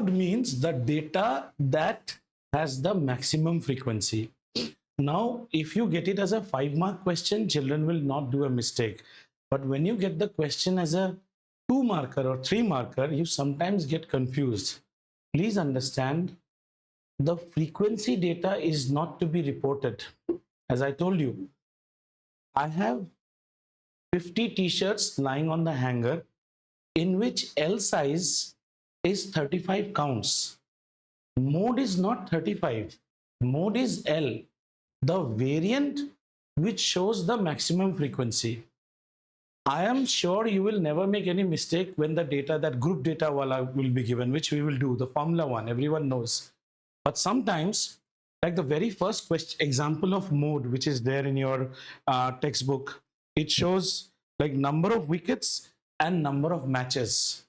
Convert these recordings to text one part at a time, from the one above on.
Mode means the data that has the maximum frequency. Now, if you get it as a 5-mark question, children will not do a mistake. But when you get the question as a 2-marker or 3-marker, you sometimes get confused. Please understand, the frequency data is not to be reported. As I told you, I have 50 t-shirts lying on the hanger in which L size is 35 counts. Mode is not 35. Mode is L, the variant which shows the maximum frequency. I am sure you will never make any mistake when the data, that group data wala will be given, which we will do, the formula one, everyone knows. But sometimes, like the very first question, example of mode, which is there in your textbook, it shows like number of wickets and number of matches.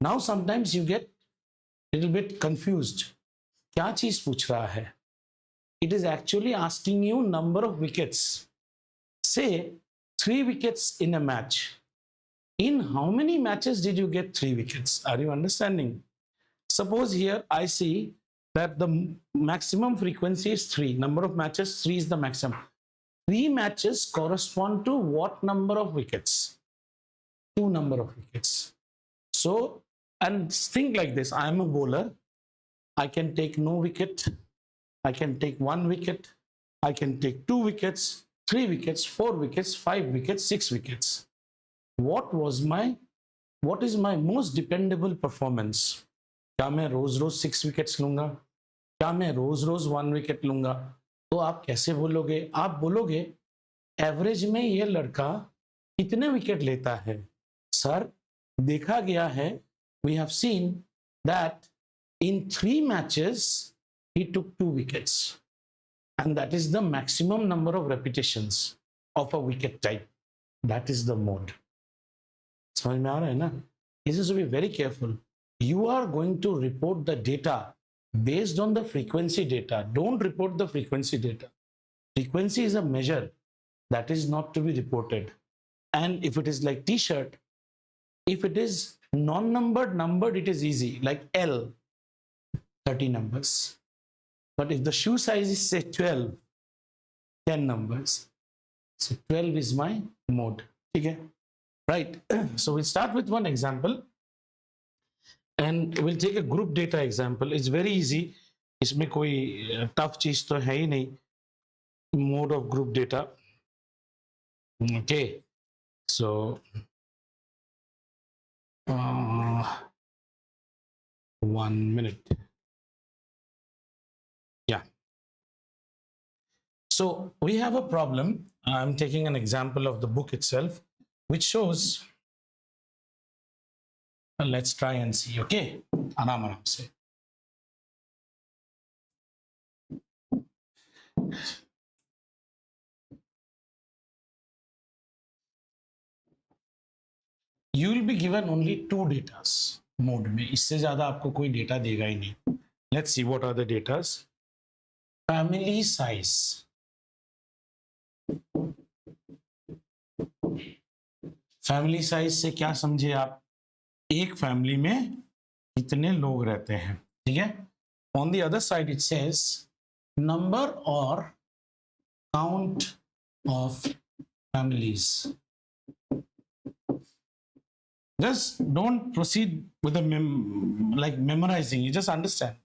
Now sometimes you get a little bit confused. क्या चीज पूछ रहा है? It is actually asking you number of wickets. Say 3 wickets in a match. In how many matches did you get 3 wickets? Are you understanding? Suppose here I see that the maximum frequency is 3. Number of matches, 3 is the maximum. 3 matches correspond to what number of wickets? 2 number of wickets. So, and think like this, I am a bowler. I can take no wicket. I can take 1 wicket. I can take 2 wickets, 3 wickets, 4 wickets, 5 wickets, 6 wickets. What is my most dependable performance? क्या मैं रोज रोज 6 wickets लूंगा? क्या मैं रोज रोज 1 wicket लूंगा? तो आप कैसे बोलोगे? आप बोलोगे एवरेज में ये लड़का कितने विकेट लेता है? सर, देखा गया है, we have seen that in 3 matches he took 2 wickets, and that is the maximum number of repetitions of a wicket type. That is the mode. समझ में आ रहा है ना? This is to be very careful. You are going to report the data based on the frequency data. Don't report the frequency data. Frequency is a measure that is not to be reported. And if it is like t-shirt, if it is non-numbered, it is easy, like L, 30 numbers. But if the shoe size is say 12, 10 numbers. So 12 is my mode. Okay? Right. So we'll start with one example. And we'll take a group data example. It's very easy. इसमें कोई tough चीज तो है ही नहीं. Mode of group data. Okay. So 1 minute. Yeah. So we have a problem. I'm taking an example of the book itself, which shows. Let's try and see. Okay. आराम से. You will be given only 2 datas mode में. इससे ज़्यादा आपको कोई data देगा ही नहीं. Let's see what are the datas. Family size. Family size से क्या समझे आप? एक फैमिली में कितने लोग रहते हैं, ठीक है? On the other side it says number or count of families. Just don't proceed with the like memorizing. You just understand.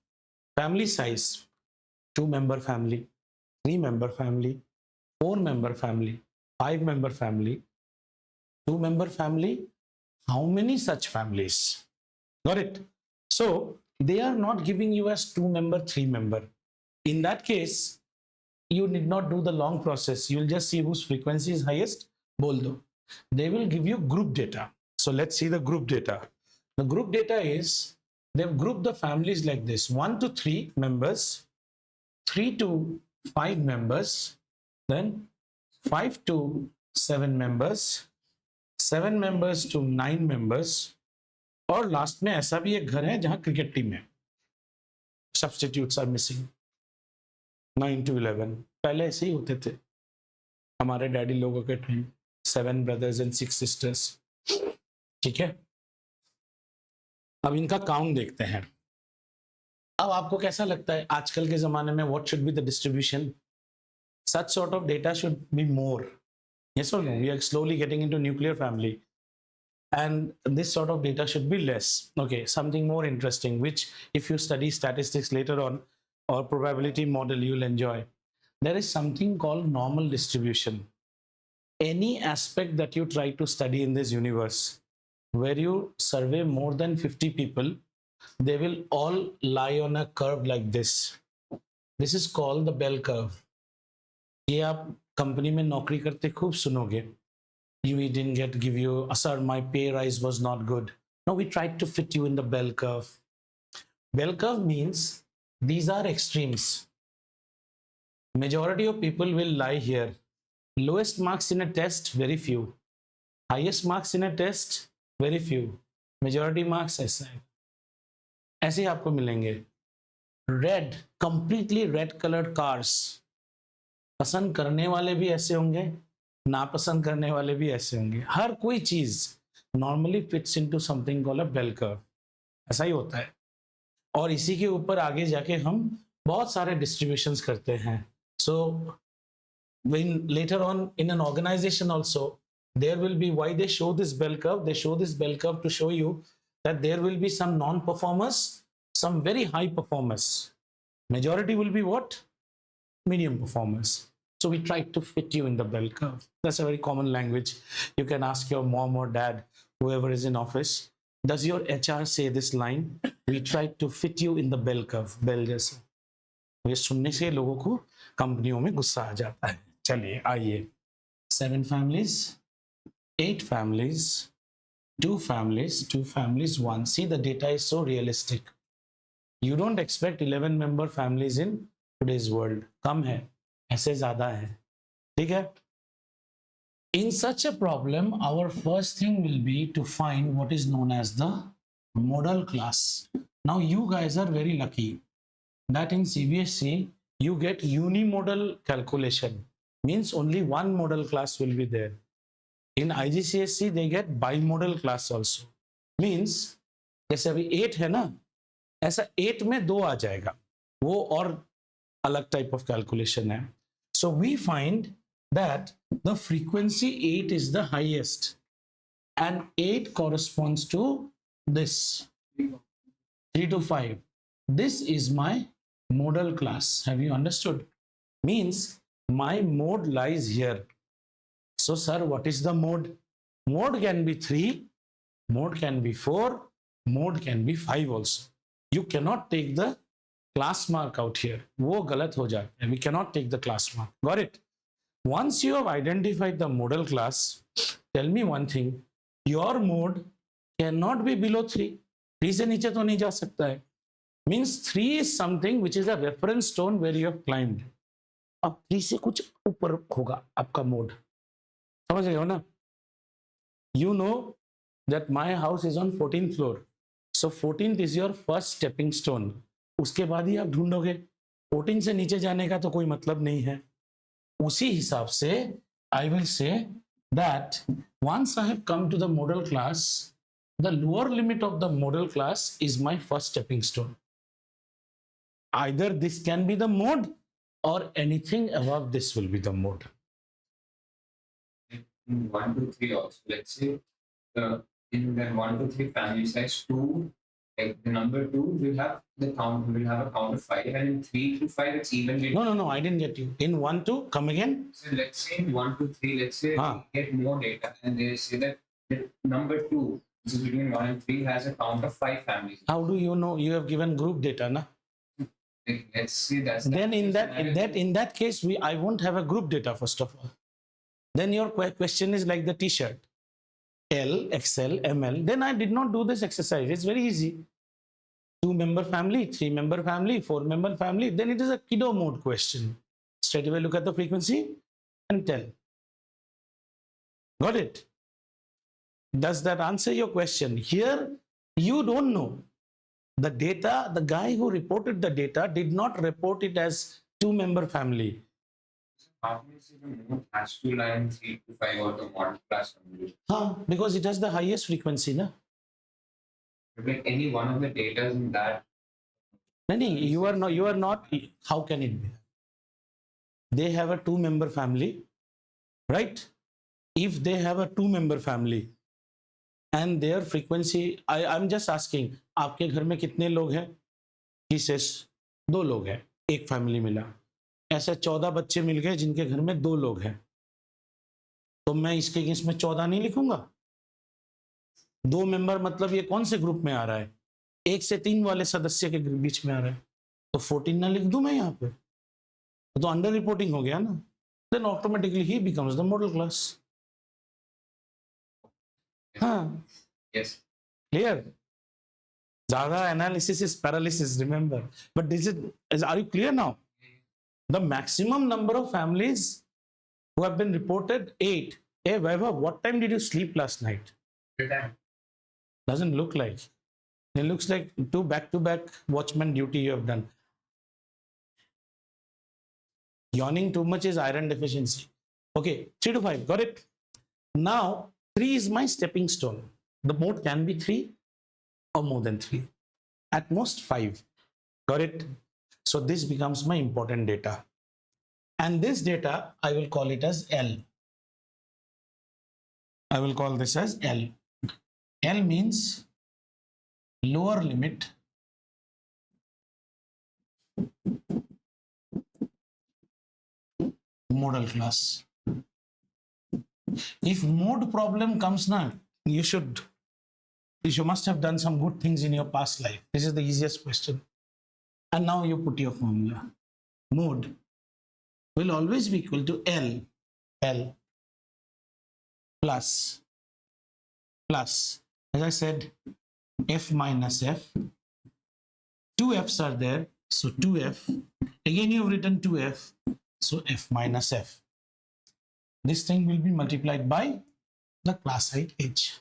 Family size: 2-member family, 3-member family, 4-member family, 5-member family, 2-member family. How many such families? Got it? So they are not giving you as 2-member, 3-member. In that case, you need not do the long process. You will just see whose frequency is highest. Bol do. They will give you group data. So let's see the group data. The group data is, they've grouped the families like this: 1 to 3 members, 3 to 5 members, then 5 to 7 members, 7 members to 9 members, और last में ऐसा भी एक घर है जहां cricket team है. Substitutes are missing. 9 to 11. पहले ऐसे ही होते थे हमारे डैडी लोगों के टाइम. 7 brothers and 6 sisters. ठीक है? अब इनका काउंट देखते हैं। अब आपको कैसा लगता है आजकल के जमाने में what should be the distribution? Such sort of data should be more, yes or no? We are slowly getting into nuclear family, and this sort of data should be less. Okay, something more interesting, which if you study statistics later on or probability model, you'll enjoy. There is something called normal distribution. Any aspect that you try to study in this universe, where you survey more than 50 people, they will all lie on a curve like this. This is called the bell curve. ये आप company में नौकरी करते खूब सुनोगे. We didn't give you, sir, my pay rise was not good. No, we tried to fit you in the bell curve. Bell curve means these are extremes. Majority of people will lie here. Lowest marks in a test, very few. Highest marks in a test, very few. Majority marks ऐसा है, ऐसे ही आपको मिलेंगे. Red, completely red colored cars. पसंद करने वाले भी ऐसे होंगे, नापसंद करने वाले भी ऐसे होंगे. हर कोई चीज normally fits into something called a bell curve. ऐसा ही होता है. और इसी के ऊपर आगे जाके हम बहुत सारे डिस्ट्रीब्यूशंस करते हैं. सो when later on in an organization also, there will be, why they show this bell curve? They show this bell curve to show you that there will be some non-performers, some very high performers. Majority will be what? Medium performers. So we try to fit you in the bell curve. That's a very common language. You can ask your mom or dad, whoever is in office, does your HR say this line? We try to fit you in the bell curve. Bell जैसा. ये सुनने से लोगों को कंपनियों में गुस्सा आ जाता है. चलिए आइए. 7 families, 8 families, 2 families, 2 families, 1. See, the data is so realistic. You don't expect 11-member families in today's world. कम है, ऐसे ज्यादा है. ठीक है. In such a problem, our first thing will be to find what is known as the model class. Now you guys are very lucky that in CBSE you get unimodal calculation, means only one model class will be there. In IGCSE they get bimodal class also, means जैसे अभी 8 है ना, ऐसा 8 में 2 आ जाएगा, वो और अलग type of calculation है. So we find that the frequency 8 is the highest, and 8 corresponds to this 3 to 5. This is my modal class. Have you understood? Means my mode lies here. So sir, what is the mode? Mode can be 3, mode can be 4, mode can be 5 also. You cannot take the class mark out here. वो गलत हो जाता है. We cannot take the class mark. Got it? Once you have identified the modal class, tell me one thing. Your mode cannot be below 3. 3 से नीचे तो नहीं जा सकता है. Means 3 is something which is a reference stone where you have climbed. अब 3 से कुछ ऊपर होगा आपका मोड. समझ रहे हो ना? You know that my house is on 14th floor. So 14th is your first stepping stone. उसके बाद ही आप ढूंढोगे. 14 से नीचे जाने का तो कोई मतलब नहीं है. उसी हिसाब से I will say that once I have come to the modal class, the lower limit of the modal class is my first stepping stone. Either this can be the mode or anything above this will be the mode. 1 to 3 also. Let's say in the 1 to 3 family size 2, like the number 2 will have a count of 5, and in 3 to 5 it's evenly. No, I didn't get you. In 1 to, come again. So let's say in 1 to 3, let's say we get more data, and they say that the number 2, which is between 1 and 3, has a count of 5 families. How do you know? You have given group data, na? Like, let's see that's then in that case I won't have a group data first of all. Then your question is like the t-shirt, L, XL, ML. Then I did not do this exercise. It's very easy. 2-member family, 3-member family, 4-member family. Then it is a kiddo mode question. Straight away look at the frequency and tell. Got it? Does that answer your question? Here you don't know. The data, the guy who reported the data did not report it as 2-member family. Obviously, the mode has to lie in 3 to 5 or the model class family. Because it has the highest frequency, na? But like any one of the data in that, No, you are not, how can it be? They have a 2-member family, right? If they have a 2-member family and their frequency, I'm just asking, आपके घर में कितने लोग हैं? He says 2 लोग हैं, एक family मिला। ऐसे 14 बच्चे मिल गए जिनके घर में 2 लोग हैं, तो मैं इसके अगेंस्ट में 14 नहीं लिखूंगा। 2 मेंबर मतलब ये कौन से ग्रुप में आ रहा है? 1 से 3 वाले सदस्य के बीच में आ रहा है, तो 14 ना लिख दूं मैं यहाँ पे, तो अंडर रिपोर्टिंग हो गया ना। देन ऑटोमेटिकली ही बिकम्स द मॉडल क्लास। हाँ, yes, क्लियर? ज्यादा analysis is paralysis, remember, but this is, are you clear now? The maximum number of families who have been reported 8. Hey Vaibhav, what time did you sleep last night? every time. Doesn't look like. It looks like 2 back-to-back watchman duty you have done. Yawning too much is iron deficiency. Okay, 3 to 5, got it? Now 3 is my stepping stone. The mode can be 3 or more than 3. At most 5. Got it? So this becomes my important data. And this data, I will call it as L. I will call this as L. L means lower limit model class. If mode problem comes now, you must have done some good things in your past life. This is the easiest question. And now you put your formula. Mode will always be equal to L plus, as I said, F minus F. 2 F's are there, so 2F. Again, you have written 2F, so F minus F. This thing will be multiplied by the class height H.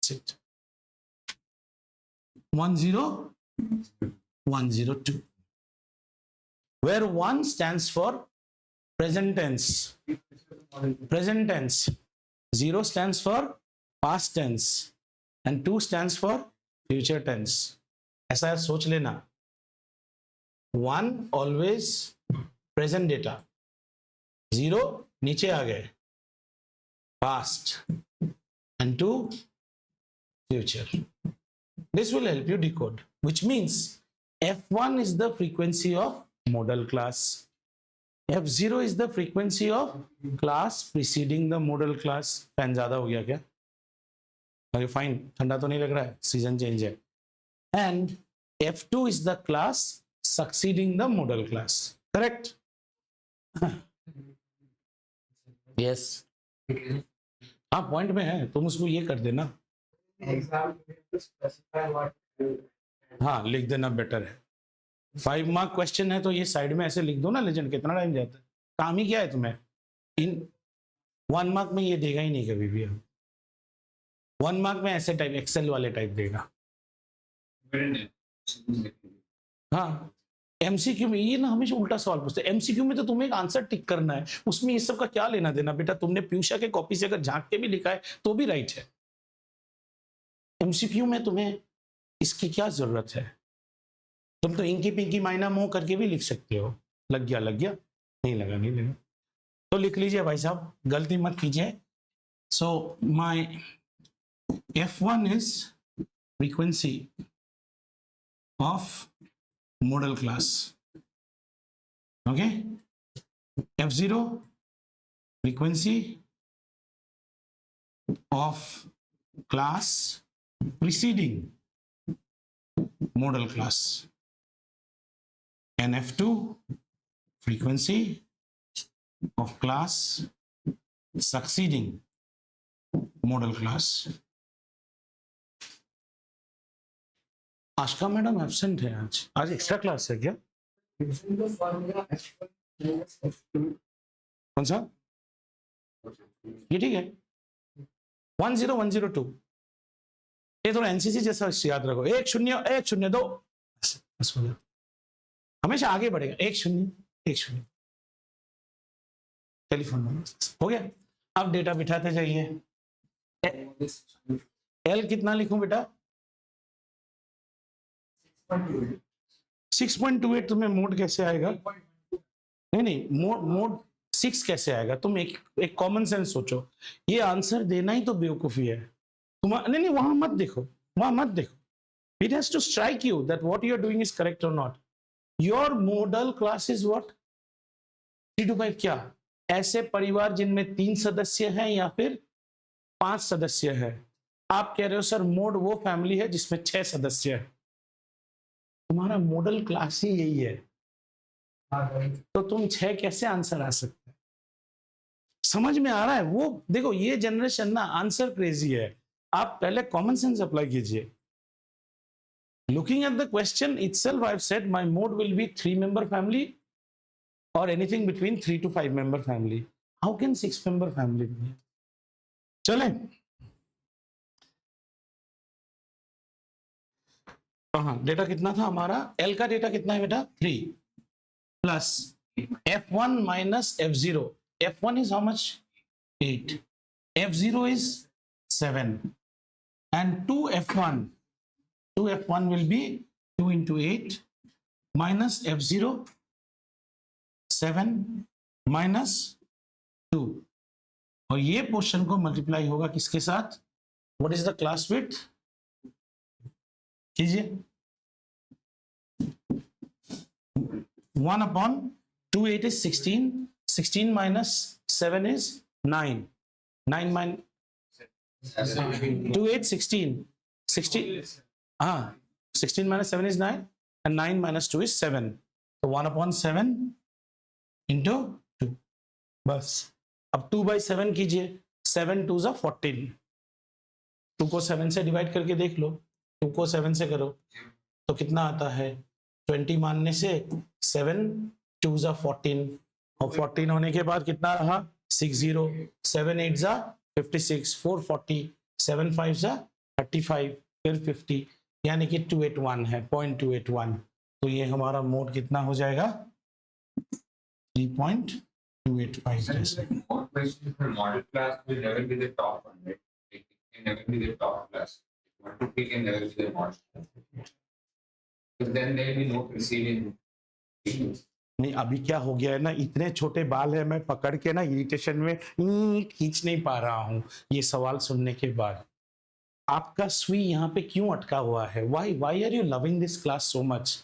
That's it. 1 0 1 0 2, where 1 stands for present tense. 0 stands for past tense and 2 stands for future tense. ऐसा सोच लेना, 1 always present data, 0 नीचे आ गए past and 2 future. This will help you decode, which means F1 is the frequency of modal class. F0 is the frequency of class preceding the modal class. Fan ज्यादा हो गया क्या? Are you fine? ठंडा तो नहीं लग रहा है? सीजन चेंज है. And F2 is the class succeeding the modal class. Correct? Yes. हाँ, पॉइंट में है, तुम उसको ये कर देना. हाँ, लिख देना बेटर है. 5 मार्क क्वेश्चन है तो ये साइड में ऐसे लिख दो ना लेजेंड. कितना टाइम जाता है? काम ही क्या है तुम्हें? इन 1 मार्क में ये देगा ही नहीं कभी भी. 1 मार्क में ऐसे टाइप एक्सेल वाले टाइप देगा. हाँ, एमसीक्यू में ये ना हमेशा उल्टा सवाल पूछते हैं. एमसीक्यू में तो तुम्हें एक आंसर टिक करना है, उसमें ये सब का क्या लेना देना बेटा? तुमने पीयूषा के कॉपी से अगर झांक के भी लिखा है तो भी राइट है. एमसीक्यू में तुम्हें इसकी क्या जरूरत है? तुम तो इंकी पिंकी माइना मोह करके भी लिख सकते हो. लग गया नहीं लगा. तो लिख लीजिए भाई साहब, गलती मत कीजिए. So my F1 is frequency of modal class. Okay, F0 frequency of class preceding modal class, and F2 frequency of class succeeding modal class. Aashka madam absent है आज एक्स्ट्रा क्लास है क्या? कौन सा? ये ठीक है. 10102. ये थोड़ा एनसीसी जैसा याद रखो. 1 0 1 0 2, बस हो गया. हमेशा आगे बढ़ेगा. 1 0 1 0. टेलीफोन नंबर हो गया. अब डेटा बिठाते जाइए. एल कितना लिखूं बेटा? 6.28 तुम्हें मोड कैसे आएगा? नहीं, मोड 6 कैसे आएगा? तुम एक कॉमन सेंस सोचो, ये आंसर देना ही तो बेवकूफी है। तुम नहीं, वहां मत देखो, वहां मत देखो। It has to strike you that what you are doing is correct or not. Your modal class is what? 3 to 5 क्या? ऐसे परिवार जिनमें 3 सदस्य हैं या फिर 5 सदस्य है। आप कह रहे हो सर मोड वो फैमिली है जिसमें 6 सदस्य है। तुम्हारा मॉडल क्लास ही यही है, तो तुम 6 कैसे आंसर आ सकते हैं? समझ में आ रहा है? वो देखो, ये जनरेशन ना आंसर क्रेजी है। आप पहले कॉमन सेंस अप्लाई कीजिए। Looking at the question itself, I've said my mode will be 3-member family or anything between 3 to 5-member family. How can 6-member family be? चलें, हाँ, डेटा कितना था हमारा? L का डेटा कितना है बेटा? 3 plus F1 minus F0. F1 is how much? 8. F0 is 7. And 2F1 will be 2 into 8 minus F0, 7 minus 2. और ये पोर्शन को मल्टीप्लाई होगा किसके साथ? What is the class width? कीजिए 1 upon 2, 8 is 16. 16 minus 7 is 9. 9 minus 2, 8, 16. 16. हाँ, 16 minus 7 is 9 and 9 minus 2 is 7. So 1 upon 7 into 2. बस अब 2 by 7 कीजिए। 7 2s are 14. 2 को 7 से डिवाइड करके देख लो। 2 को 7 से करो तो कितना आता है? 20 मानने से 7 2s are 14 और 14 होने के बाद कितना रहा? 60. 7 8s are 56. 440. 7 5s are 35. फिर 50, यानी कि 281 है, 0.281। तो ये हमारा मोड कितना हो जाएगा? 3.285। More questions for model class will never be the top one, right? It can never be the top class. One to pick can never be the model class. Because then there will be no preceding issues. नहीं, अभी क्या हो गया है ना, इतने छोटे बाल है, मैं पकड़ के ना इरिटेशन में खींच नहीं पा रहा हूँ ये सवाल सुनने के बाद। आपका सुई यहाँ पे क्यों अटका हुआ है? why are you loving this class so much?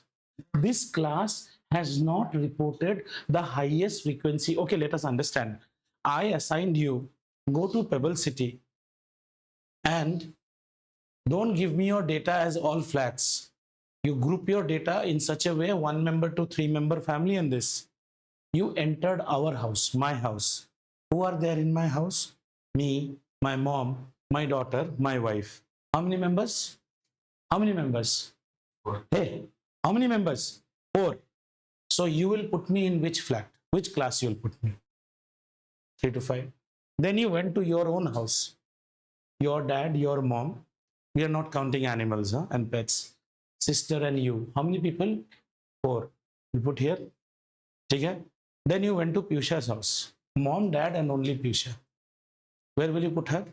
This class has not reported the highest frequency. Okay, let us understand. I assigned you, go to Pebble City and don't give me your data as all flats. You group your data in such a way, 1-member to 3-member family, and this. You entered our house, my house. Who are there in my house? Me, my mom, my daughter, my wife. How many members? How many members? 4. Hey, how many members? 4. So you will put me in which flat? Which class you will put me? 3 to 5. Then you went to your own house. Your dad, your mom. We are not counting animals and pets. Sister and you. How many people? 4. You put here. Okay? Then you went to Piyusha's house. Mom, dad, and only Piyusha. Where will you put her?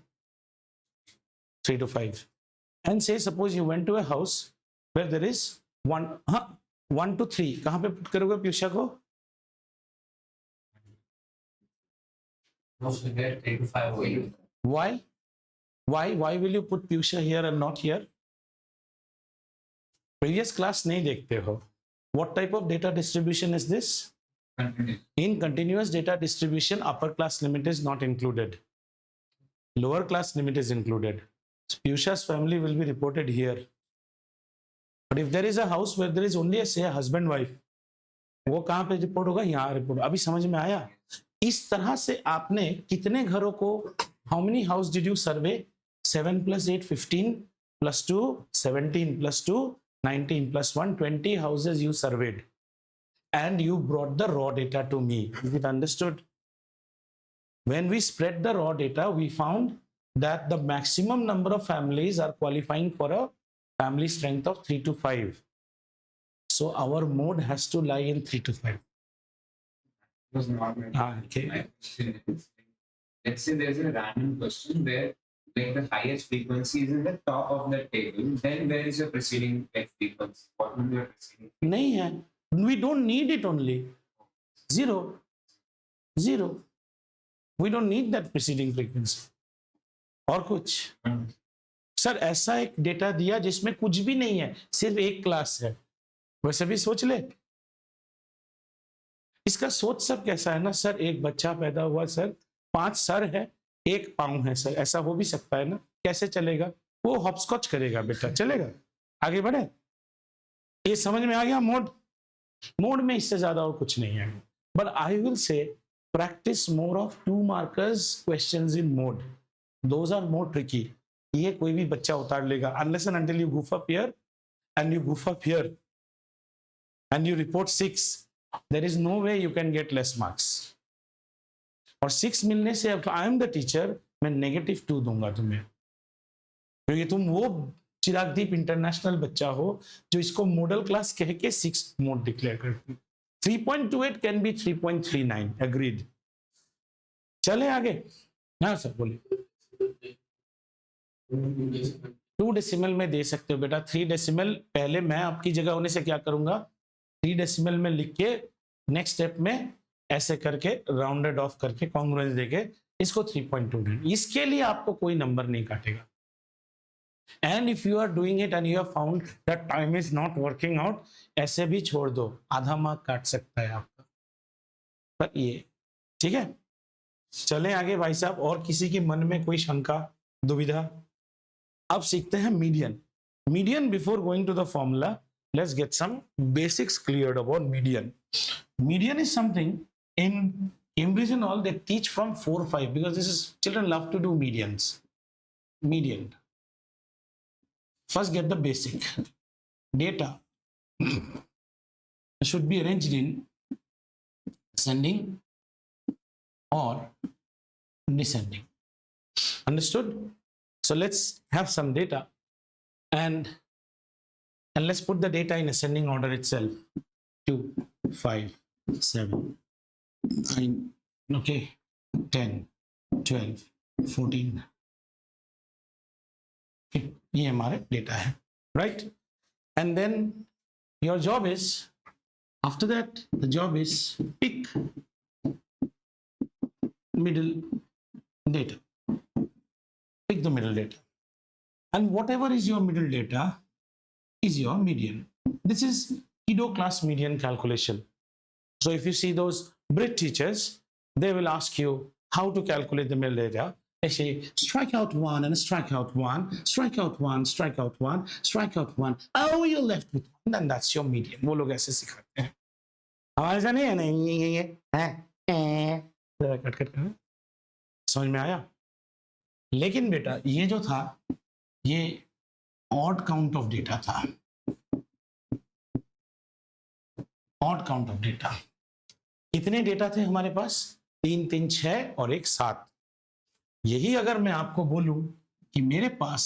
3 to 5. And say suppose you went to a house where there is 1 to 3. कहाँ पे put करोगे Piyusha को? Most of that 3 to 5 will. Why? Why will you put Piyusha here and not here? Previous class नहीं देखते हो. What type of data distribution is this? Continuous. In continuous data distribution, upper class limit is not included. Lower class limit is included. So Piyusha's family will be reported here. But if there is a house where there is only a say husband wife, वो कहाँ पे report होगा? यहाँ report. अभी समझ में आया? इस तरह से आपने कितने घरों को, how many house did you survey? 7 plus 8 15 plus 2 17 plus 2 19 plus 1 20 houses you surveyed, and you brought the raw data to me. Is it understood? When we spread the raw data, we found that the maximum number of families are qualifying for a family strength of 3 to 5. So our mode has to lie in 3 to 5. Was not my Okay. question is, let's say there's a random question where like the highest frequency is in the top of the table, then where is your preceding like frequency? What will be your preceding? नहीं है, we don't need it only. Zero. We don't need that preceding frequency. और कुछ sir ऐसा एक data दिया जिसमें कुछ भी नहीं है, सिर्फ एक क्लास है, वैसे भी सोच ले। इसका सोच सब कैसा है ना सर, एक बच्चा पैदा हुआ सर, 5 सर है, 1 पाँव है सर, ऐसा हो भी सकता है ना? कैसे चलेगा? वो हॉपस्कॉच करेगा बेटा, चलेगा? आगे बढ़े? ये समझ में आ गया? मोड में इससे ज्यादा और कुछ नहीं है। But I will say practice more of 2 markers questions in mode, those are more tricky. ये कोई भी बच्चा उतार लेगा unless and until you goof up here and you goof up here and you report 6, there is no way you can get less marks. और 6 मिलने से if I am the teacher, मैं -2 दूंगा तुम्हें, क्योंकि तुम वो चिरागदीप इंटरनेशनल बच्चा हो जो इसको मॉडल क्लास कह के 6 मोड डिक्लेयर करती। 3.28 कैन बी 3.39, एग्रीड। चले आगे। हाँ सर बोलिए। 2 डेसिमल में दे सकते हो बेटा, 3 डेसिमल पहले मैं आपकी जगह होने से क्या करूंगा, 3 डेसिमल में लिख के नेक्स्ट स्टेप में ऐसे करके राउंडेड ऑफ करके कॉन्ग्रुएंस देके इसको 3.29, इसके लिए आपको कोई नंबर नहीं काटेगा। And if you are doing it and you have found that time is not working out, ऐसे भी छोड़ दो, आधा मार्क काट सकता है आपका। पर ये ठीक है। चलें आगे भाई साहब, और किसी के मन में कोई शंका दुविधा? अब सीखते हैं median. Median, before going to the formula, let's get some basics cleared about median. Median is something in Cambridge and all, they teach from 4 or 5 because this is, children love to do medians. Median. First get the basic. Data should be arranged in ascending or descending. Understood? So let's have some data and let's put the data in ascending order itself. 2, 5, 7, 9, okay, 10, 12, 14. Okay, ये हमारे data है, right? And then your job is, after that, the job is pick middle data. Pick the middle data. And whatever is your middle data is your median. This is Kido class median calculation. So if you see those Brit teachers, they will ask you how to calculate the middle data. They say strike out 1 and strike out 1, strike out 1, strike out 1, strike out 1. Oh, you're left with 1, and that's your median. वो लोग ऐसे सिखाते हैं। हमारे से नहीं है, नहीं ये कट कर समझ में आया? लेकिन बेटा ये जो था, ये ऑड काउंट ऑफ डेटा था, ऑड काउंट ऑफ डेटा। कितने डेटा थे हमारे पास? 3, 3, 6 और 1, 7। यही अगर मैं आपको बोलूं कि मेरे पास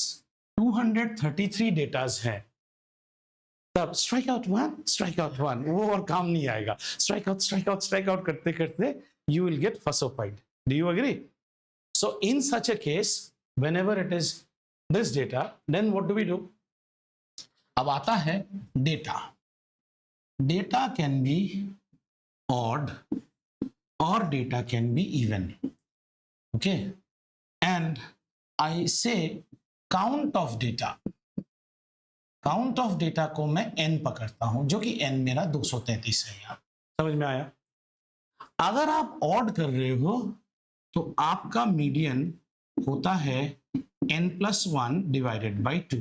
233 डेटाज है, तब स्ट्राइक आउट 1, वो और काम नहीं आएगा। स्ट्राइक आउट करते करते you will get fussified. Do you agree? So in such a case, whenever it is this data, then what do we do? अब आता है data. Data can be odd or data can be even. Okay, and I say count of data. Count of data को मैं n पकड़ता हूं, जो कि n मेरा 233 है। यार समझ में आया? अगर आप ऑड कर रहे हो तो आपका मीडियन होता है n+1 डिवाइडेड बाई 2।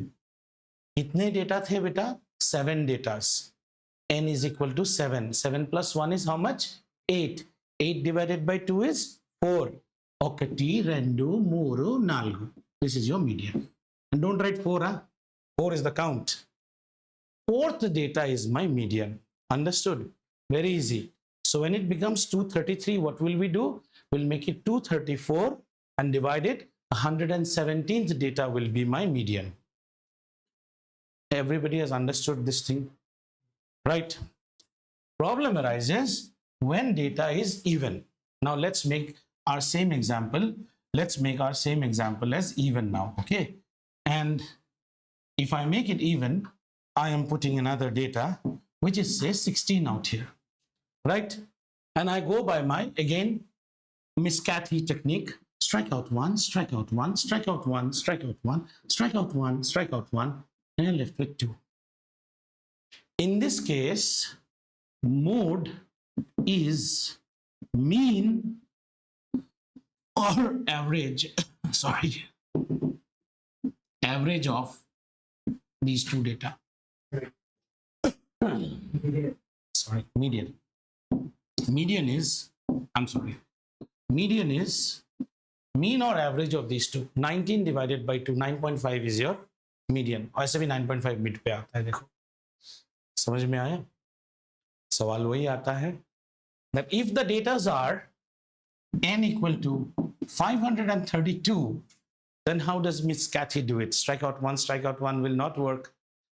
कितने डेटा थे बेटा? 7 datas. n is equal to 7. 7 plus 1 is how much? 8. 8 divided by 2 is 4. Okati, rendu, mooru, nalgu. This is your median. And don't write 4, huh? 4 is the count. 4th data is my median. Understood? Very easy. So when it becomes 233, what will we do? We'll make it 234 and divide it. 117th data will be my median. Everybody has understood this thing? Right? Problem arises when data is even. Now let's make our same example. let's make our same example as even now, okay? And if I make it even, I am putting another data, which is say 16 out here, right? And I go by my, again, Miss Cathy technique, strike out one, strike out one, strike out one, strike out one, strike out one, strike out one, and I'm left with 2. In this case, mode is mean or average, sorry, average of these two data. Sorry, median. Median is, I'm sorry, median is mean or average of these two. 19 divided by 2, 9.5 is your median. ऐसे भी 9.5 mid पे आता है, देखो समझ में आया? सवाल वही आता है that if the datas are n equal to 532, then how does Miss Cathy do it? Strike out one will not work.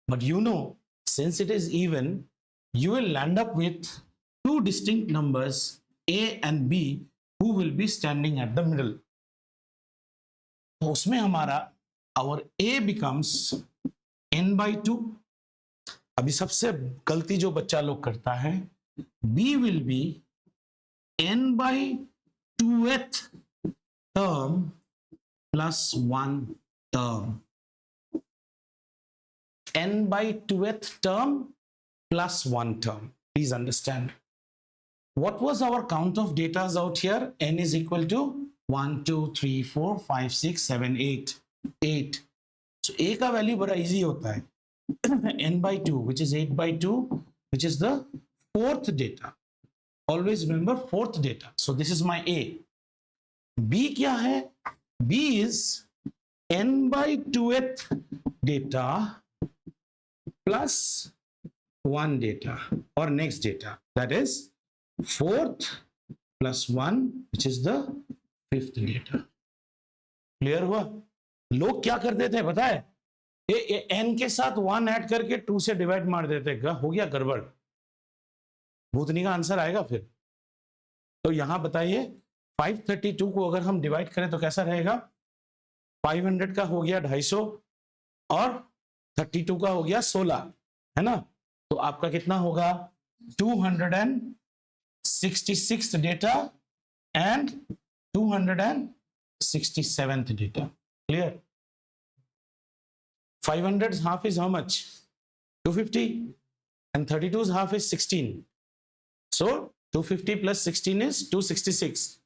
But you know, since it is even, you will land up with two distinct numbers, A and B, who will be standing at the middle. तो उसमें हमारा our A becomes n by 2. अभी सबसे गलती जो बच्चा लोग करता है, B will be n by 2th term plus 1 term. N by 2th term plus 1 term. Please understand. What was our count of datas out here? N is equal to 1, 2, 3, 4, 5, 6, 7, 8. 8. So A का value बड़ा easy होता है. N by 2, which is 8 by 2, which is the 4th data. Always remember 4th data. So this is my A. B क्या है? B is n by 2th data plus 1 data or next data. That is 4th plus 1, which is the 5th data. Clear हुआ? लोग क्या करते थे पता है? n के साथ 1 ऐड करके 2 से डिवाइड मार देते, हो गया गड़बड़, भूतनी का आंसर आएगा फिर. तो यहां बताइए 532 को अगर हम डिवाइड करें तो कैसा रहेगा? 500 का हो गया 250 और 32 का हो गया 16, है ना? तो आपका कितना होगा? 266th data and 267th data. Clear? 500's half is how much? 250, and 32's half is 16. So 250 plus 16 is 266.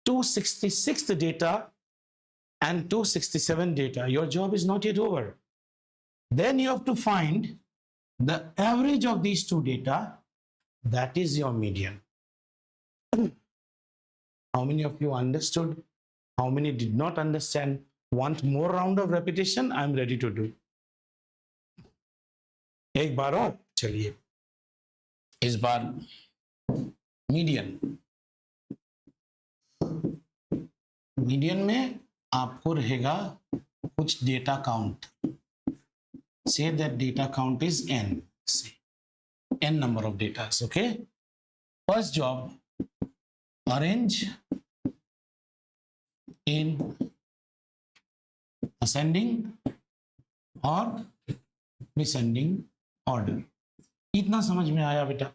266th data and 267 data. Your job is not yet over. Then you have to find the average of these two data. That is your median. How many of you understood? How many did not understand? Want more round of repetition? I'm ready to do. एक बार और चलिए, इस बार median. Median में आपको रहेगा कुछ data count. Say that data count is n. Say n number of data. Okay. First job, arrange in ascending or descending order. इतना समझ में आया बेटा?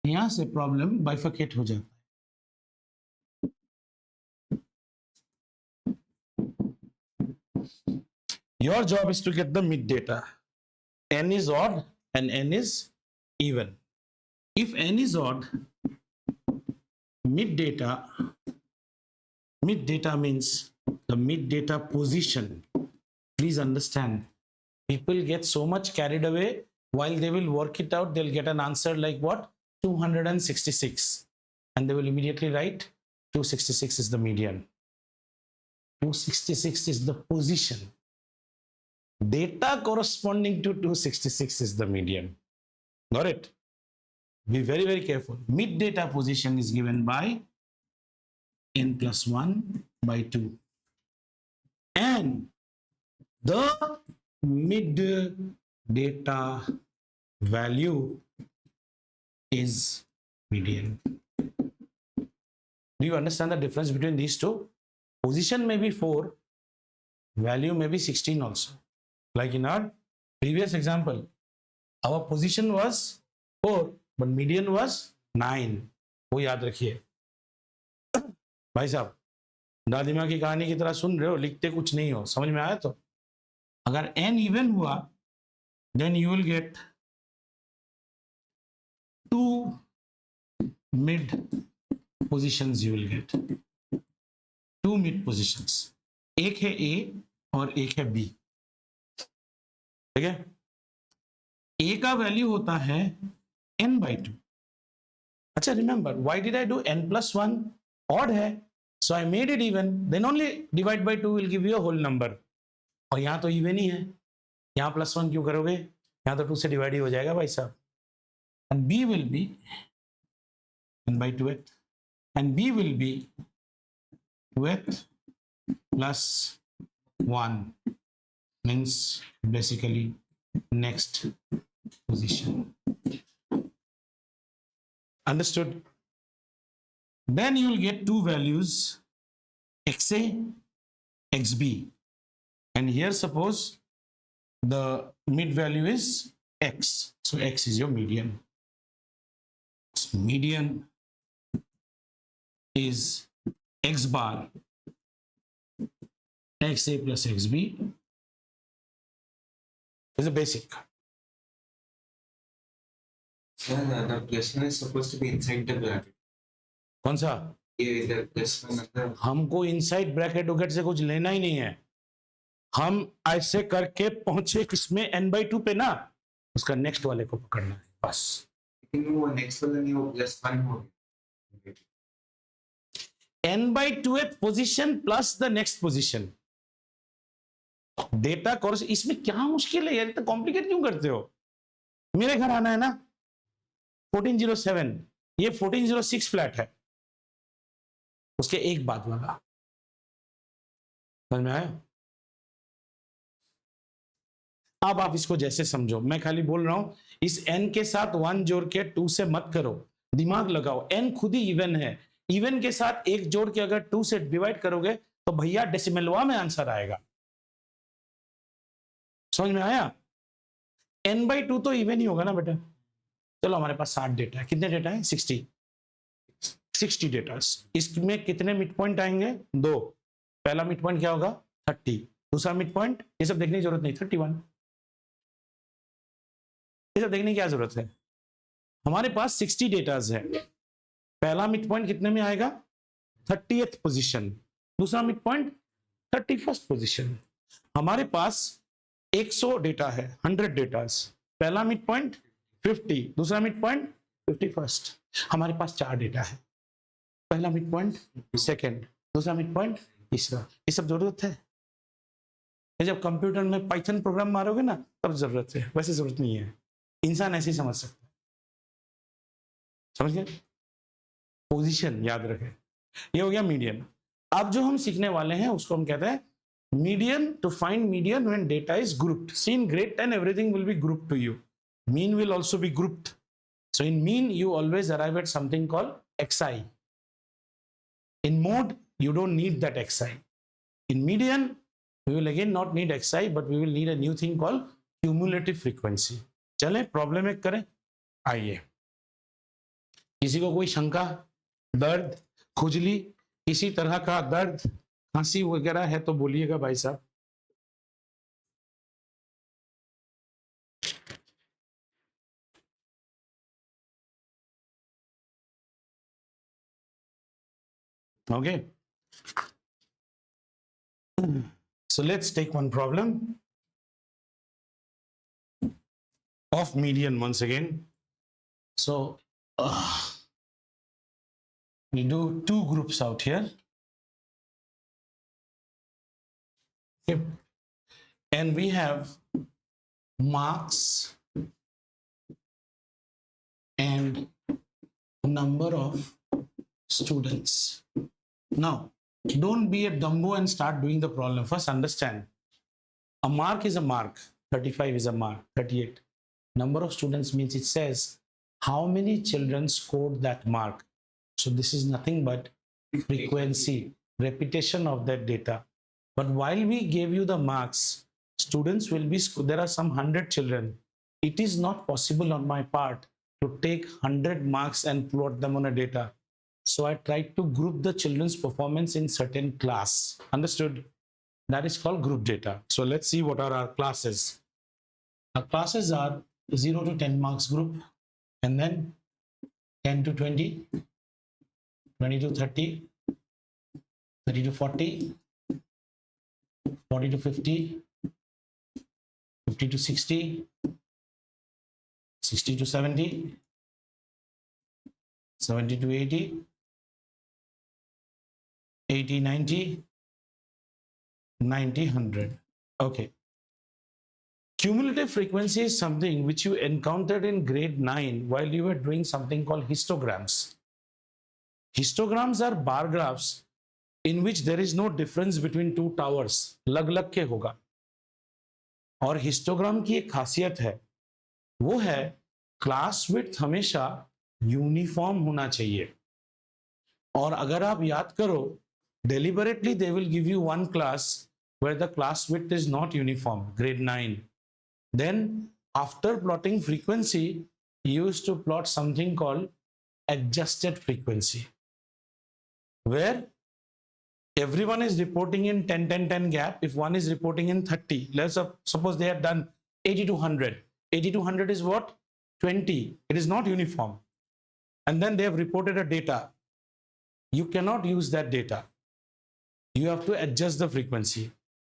यहां से प्रॉब्लम बाइफरकेट हो जाता है. Your job is to get the mid data. N is odd and n is even. If n is odd, mid data means the mid data position. Please understand, people get so much carried away while they will work it out. They'll get an answer like what? 266, and they will immediately write 266 is the median. 266 is the position. Data corresponding to 266 is the median. Got it? Be very, very careful. Mid data position is given by n plus 1 by 2. And the mid data value is median. Do you understand the difference between these two? Position may be 4, value may be 16 also. Like in our previous example, our position was 4, but median was 9. वो याद रखिए भाई साहब, दादिमा की कहानी की तरह सुन रहे हो, लिखते कुछ नहीं हो, समझ में आया? तो अगर n इवन हुआ, then you will get 2 mid positions. You will get 2 mid positions. एक है A और एक है B. ठीक है? A का वैल्यू होता है n/2. अच्छा, remember, why did I do n+1? Odd है, so I made it even. Then only divide by 2 will give you a whole number. और यहाँ तो even ही है, यहाँ +1 क्यों करोगे? यहाँ तो 2 से डिवाइड ही हो जाएगा भाई साहब. And B will be n/2th, and B will be 2th plus 1, means basically next position. Understood? Then you will get two values, XA, XB. And here suppose the mid value is X. So X is your median. So median is X bar, XA plus XB is a basic. Sir, the question is supposed to be inside the bracket. कौन सा? ये इधर question अंदर. हमको inside bracket उकेट से कुछ लेना ही नहीं है. हम ऐसे करके पहुंचे किसमें, n/2 पे ना, उसका नेक्स्ट वाले को पकड़ना है बस. लेकिन वो नेक्स्ट वाला नहीं, वो +1 हो गया. n/2th position plus the next position. Data course, इसमें क्या मुश्किल है यार, इतना कॉम्प्लिकेट क्यों करते हो? मेरे घर आना है ना, 1407, ये 1406 फ्लैट है, उसके एक बाद वाला. समझ में आया? अब आप इसको जैसे समझो, मैं खाली बोल रहा हूं, इस n के साथ 1 जोड़ के 2 से मत करो, दिमाग लगाओ. n खुद ही इवन है, इवन के साथ 1 जोड़ के अगर 2 से डिवाइड करोगे तो भैया डेसिमलवा में आंसर आएगा. समझ में आया? n/2 तो इवन ही होगा ना बेटा. चलो, हमारे पास 60 डेटा है. कितने डेटा है? 60 डेटा. इसमें कितने मिड पॉइंट आएंगे? 2. पहला मिड पॉइंट क्या होगा? 30. दूसरा मिड पॉइंट, ये सब देखने की जरूरत नहीं, 31. ये सब देखने की क्या जरूरत है? हमारे पास 60 डेटाज है. पहला मिड पॉइंट कितने में आएगा? 30th position. दूसरा मिड पॉइंट 31st पोजीशन. हमारे पास 100 डेटा है, 100 डेटाज. पहला मिड पॉइंट 50, दूसरा मिड पॉइंट 51st. हमारे पास 4 डेटा है, पहला मिड पॉइंट सेकेंड, दूसरा मिड पॉइंट तीसरा. ये सब जरूरत है? जब कंप्यूटर में पाइथन प्रोग्राम मारोगे ना तब जरूरत है, वैसे जरूरत नहीं है. इंसान ऐसे ही समझ सकता है. समझ गए? पोजीशन याद रखे. ये हो गया मीडियन. अब जो हम सीखने वाले हैं उसको हम कहते हैं median. To find median when data is grouped. See, in grade 10 everything will be grouped to you. Mean will also be grouped. So in mean, you always arrive at something called xi. In mode, you don't need that xi. In median, we will again not need xi, but we will need a new thing called cumulative frequency. चलें problem एक करें. आइए, किसी को कोई शंका, दर्द, खुजली, किसी तरह का दर्द, खांसी वगैरह है तो बोलिएगा भाई साहब. Okay. So let's take one problem of median once again. So we do 2 groups out here. Okay. And we have marks and number of students. Now, don't be a dumbo and start doing the problem. First, understand. A mark is a mark. 35 is a mark. 38. Number of students means it says how many children scored that mark. So this is nothing but frequency, repetition of that data. But while we gave you the marks, students will be, there are some 100 children. It is not possible on my part to take 100 marks and plot them on a data. So I tried to group the children's performance in certain class. Understood? That is called group data. So let's see what are our classes. Our classes are 0 to 10 marks group, and then 10 to 20, 20 to 30, 30 to 40, 40 to 50, 50 to 60, 60 to 70, 70 to 80, 80, 90, 90, 100. Okay. Cumulative frequency is something which you encountered in grade 9 while you were doing something called histograms. Histograms are bar graphs in which there is no difference between two towers. लग लग के होगा. और histogram की एक खासियत है, वो है क्लास विड्थ हमेशा यूनिफॉर्म होना चाहिए. और अगर आप याद करो, deliberately they will give you one class where the class width is not uniform, grade 9. Then after plotting frequency, you used to plot something called adjusted frequency, where everyone is reporting in 10 10 10 gap. If one is reporting in 30, let's suppose they have done 80 to 100. 80 to 100 is what? 20. It is not uniform. And then they have reported a data. You cannot use that data. You have to adjust the frequency.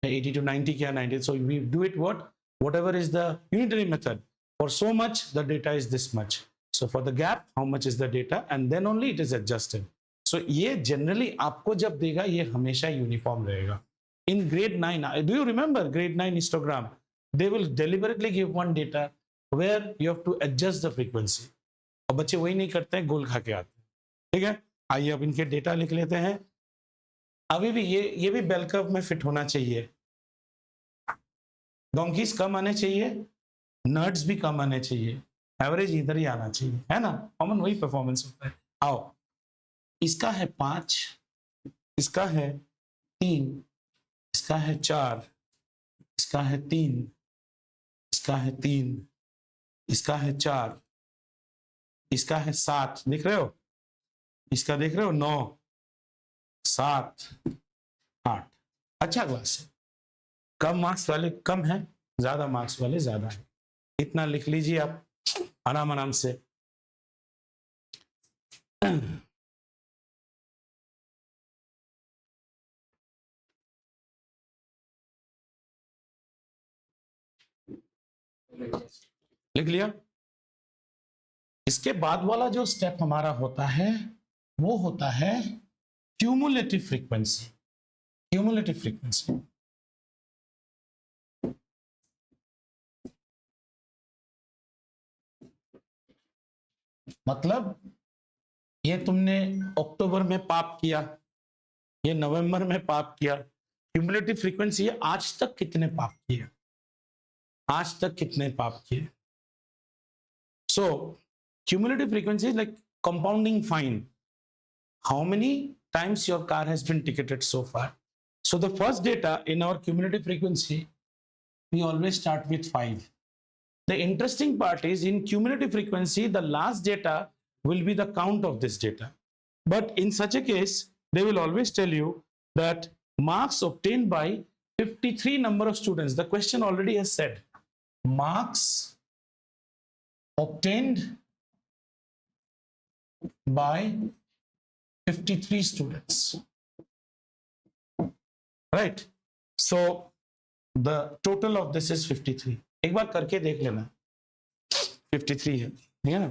80 to 90 kya 90. So we do it what? Whatever is the unitary method. For so much, the data is this much. So for the gap, how much is the data? And then only it is adjusted. So ये generally आपको जब देगा, ये हमेशा uniform रहेगा. In grade 9, do you remember grade 9 histogram? They will deliberately give one data where you have to adjust the frequency. और बच्चे वही नहीं करते हैं, गोल खा के आते हैं. ठीक है, आइए अब इनके डेटा लिख लेते हैं. अभी भी ये भी बेल कर्व में फिट होना चाहिए. डोंकीज कम आने चाहिए, नर्ड्स भी कम आने चाहिए, एवरेज इधर ही आना चाहिए, है ना. कॉमन वही परफॉर्मेंस होता है. आओ, इसका है 5, इसका है 3, इसका है 4, इसका है 3, इसका है 3, इसका है 4, इसका है 7. देख रहे हो? इसका देख रहे हो? 9, 7, 8. अच्छा क्लास है. कम मार्क्स वाले कम है, ज्यादा मार्क्स वाले ज्यादा है. इतना लिख लीजिए आप आराम आराम से. लिख लिया. इसके बाद वाला जो स्टेप हमारा होता है, वो होता है क्यूमुलेटिव फ्रीक्वेंसी. क्यूमुलेटिव फ्रीक्वेंसी मतलब ये तुमने अक्टूबर में पाप किया, ये नवंबर में पाप किया. क्यूमुलेटिव फ्रीक्वेंसी है आज तक कितने पाप किए, आज तक कितने पाप किए. So cumulative frequency is like compounding fine. How many times your car has been ticketed so far. So the first data in our cumulative frequency, we always start with 5. The interesting part is in cumulative frequency, the last data will be the count of this data. But in such a case, they will always tell you that marks obtained by 53 number of students. The question already has said, marks obtained by 53 students, right? So the total of this is 53. एक बार करके देख लेना. 53 है, ठीक है ना.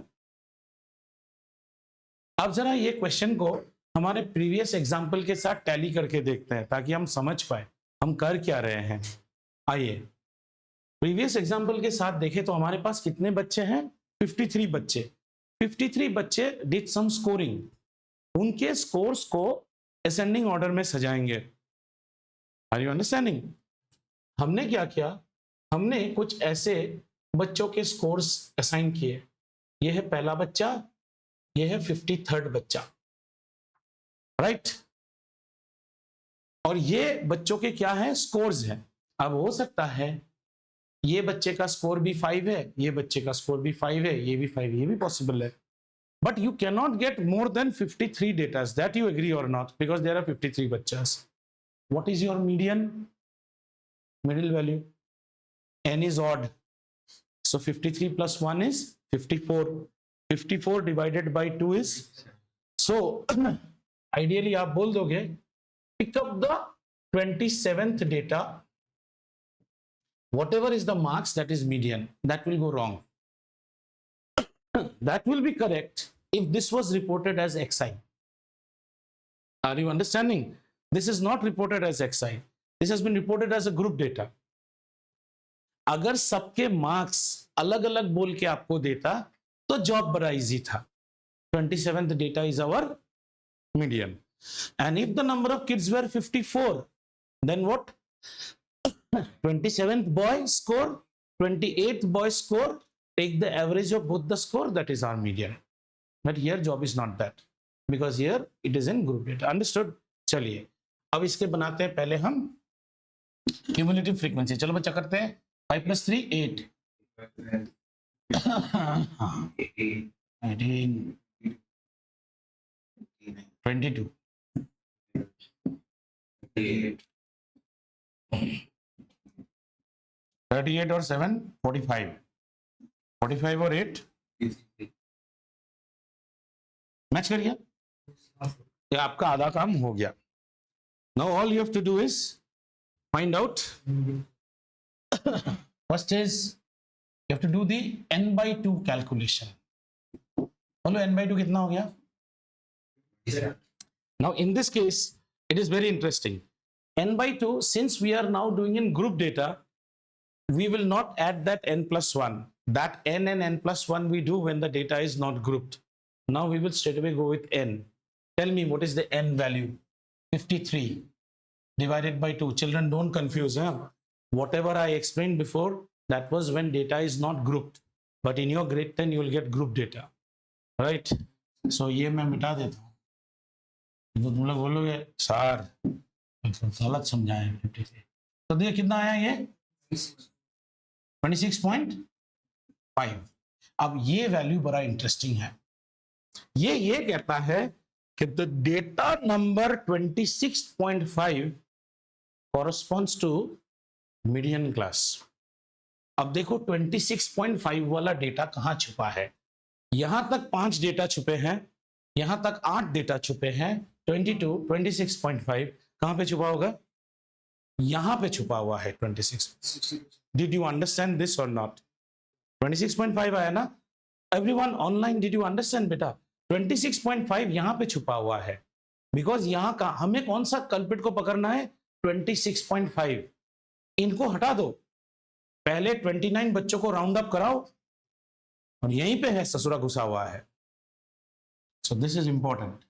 अब जरा ये क्वेश्चन को हमारे प्रीवियस एग्जाम्पल के साथ टैली करके देखते हैं ताकि हम समझ पाए हम कर क्या रहे हैं. आइए प्रीवियस एग्जाम्पल के साथ देखें तो हमारे पास कितने बच्चे हैं? 53 बच्चे. 53 बच्चे डिड सम स्कोरिंग. उनके स्कोर्स को असेंडिंग ऑर्डर में सजाएंगे. Are you understanding? हमने क्या किया, हमने कुछ ऐसे बच्चों के स्कोर्स असाइन किए. ये है पहला बच्चा, ये है 53rd बच्चा. राइट। और ये बच्चों के क्या है, स्कोर्स हैं। अब हो सकता है ये बच्चे का स्कोर भी 5 है, ये बच्चे का स्कोर भी 5 है, ये भी 5, ये भी पॉसिबल है। But you can not get more than 53 datas, that you agree or not, because there are 53 बच्चास। What is your median, middle value? n is odd, so 53 plus 1 is 54. 54 divided by 2 is, so ideally आप बोल दोगे pick up the 27th data, whatever is the marks that is median. That will go wrong. That will be correct if this was reported as xi. Are you understanding? This is not reported as xi, this has been reported as a group data. अगर सबके marks अलग अलग बोल के आपको देता तो job बड़ा इजी था. 27th data is our median. And if the number of kids were 54, then what? 27th boy score, 28th boy score, take the average of both the score, that is our median. But here job is not that, because here it is in group data. Understood? चलिए अब इसके बनाते हैं पहले हम cumulative frequency. चलो बच्चा करते हैं. 5 plus 3 8 18 22 38 और 7 45 45 और 8 मैच कर गया. ये आपका आधा काम हो गया. Now all you have to do is find out. First is you have to do the n by 2 calculation. बोलो n by 2 कितना हो गया? Now in this case it is very interesting. N by 2, since we are now doing in group data, we will not add that n plus 1. That n and n plus 1 we do when the data is not grouped. Now we will straight away go with n. Tell me what is the n value? 53 divided by 2. Children, don't confuse. Whatever I explained before, that was when data is not grouped. But in your grade 10, you will get group data. Right? So ये मैं मिटा देता हूँ. तो तुम लोग बोलोगे sir गलत समझाए. 53. तो देखिए कितना आया ये 26.5. अब ये वैल्यू बड़ा इंटरेस्टिंग है. ये कहता है कि the data number 26.5 corresponds to median class. अब देखो 26.5 वाला डेटा कहां छुपा है. यहां तक 5 डेटा छुपे हैं, यहां तक 8 डेटा छुपे हैं. 22 26.5 कहां पे छुपा होगा? यहां पे छुपा हुआ है 26. डिड यू अंडरस्टैंड दिस और नॉट? 26.5 आया ना everyone online? Did you understand बेटा? 26.5 यहां पे छुपा हुआ है, बिकॉज यहां का हमें कौन सा कल्पिट को पकड़ना है? 26.5. इनको हटा दो, पहले 29 बच्चों को राउंड अप कराओ, और यहीं पे है ससुरा घुसा हुआ है. So this is important.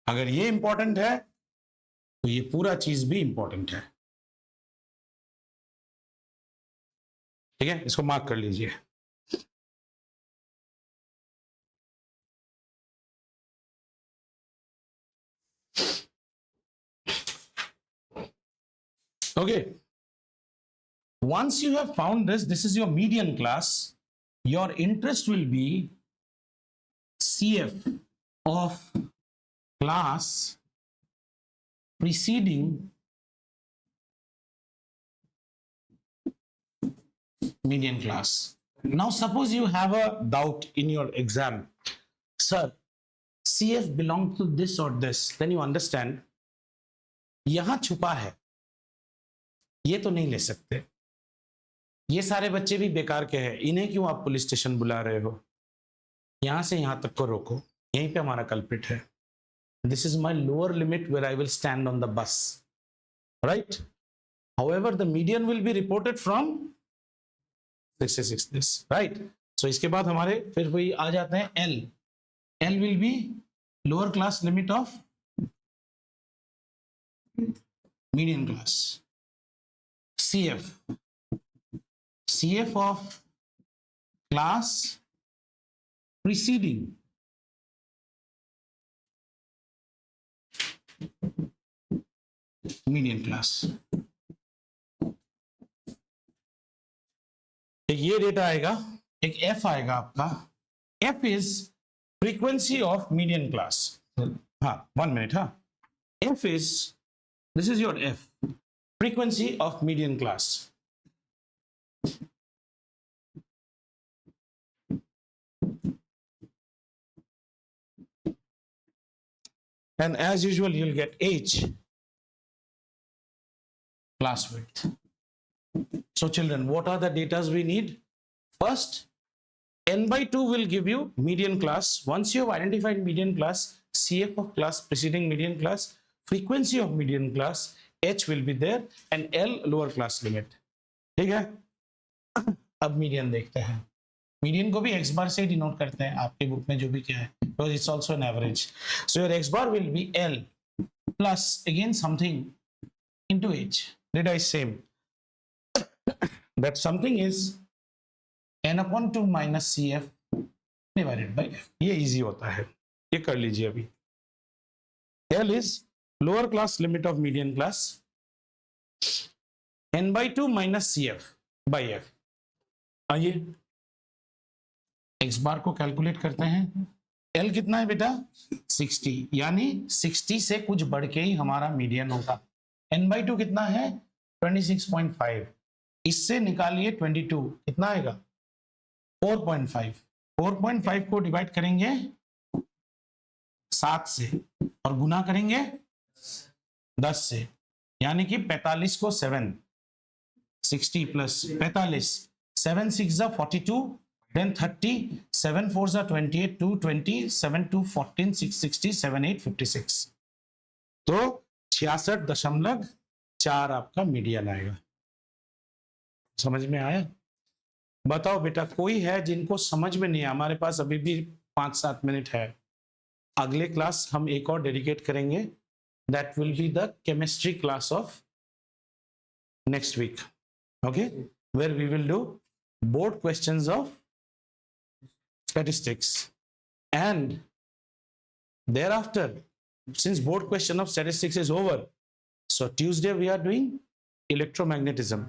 अगर ये इंपॉर्टेंट है तो ये पूरा चीज भी इंपॉर्टेंट है. ठीक है, इसको मार्क कर लीजिए. Okay. Once you have found this, this is your median class. Your interest will be CF of class preceding median class. Now suppose you have a doubt in your exam. Sir, CF belongs to this or this. Then you understand. यहां छुपा है, ये तो नहीं ले सकते. ये सारे बच्चे भी बेकार के हैं, इन्हें क्यों आप पुलिस स्टेशन बुला रहे हो? यहां से यहां तक को रोको, यहीं पे हमारा कल्प्रिट है. This is my lower limit where I will stand on the bus. Right? However the median will be reported from 66 this. Right? So इसके बाद हमारे फिर वही आ जाते हैं L. L will be lower class limit of median class. CF of class preceding median class. एक ये डेटा आएगा, एक एफ आएगा आपका। F is frequency of median class. हाँ 1 मिनट। हाँ, F is, this is your F, frequency of median class. And as usual, you'll get H, class width. So children, what are the datas we need? First, n by 2 will give you median class. Once you have identified median class, CF of class preceding median class, frequency of median class, H will be there, and L lower class limit. ठीक है? अब median देखते हैं। Median को भी x बार से denote करते हैं आपके बुक में, जो भी क्या है, because it's also an average. So your x bar will be L plus again something into H. Did I say that something is n upon 2 minus CF divided by F. ये easy होता है, ये कर लीजिए अभी। L is lower class limit of median class, n by 2 minus CF by F. आइए x बार को calculate करते हैं। L कितना है बेटा? 60, यानी 60 से कुछ बढ़ के ही हमारा मीडियन होगा। n by 2 कितना है? 26.5। इससे निकालिए 22, कितना आएगा? 4.5। 4.5 को डिवाइड करेंगे 7 से और गुना करेंगे 10 से, यानी कि 45 को 7, 60 प्लस 45, 7 6 42, then 30, 7 4 28, 2 20, 7 2 14, 6 60, 7 8 56। तो 66.4 आपका मीडियन आएगा। समझ में आया? बताओ बेटा, कोई है जिनको समझ में नहीं है? हमारे पास अभी भी 5-7 मिनट है। अगले क्लास हम एक और डेडिकेट करेंगे, that will be the chemistry class of next week, okay, where we will do board questions of statistics, and thereafter, since board question of statistics is over, so Tuesday we are doing electromagnetism.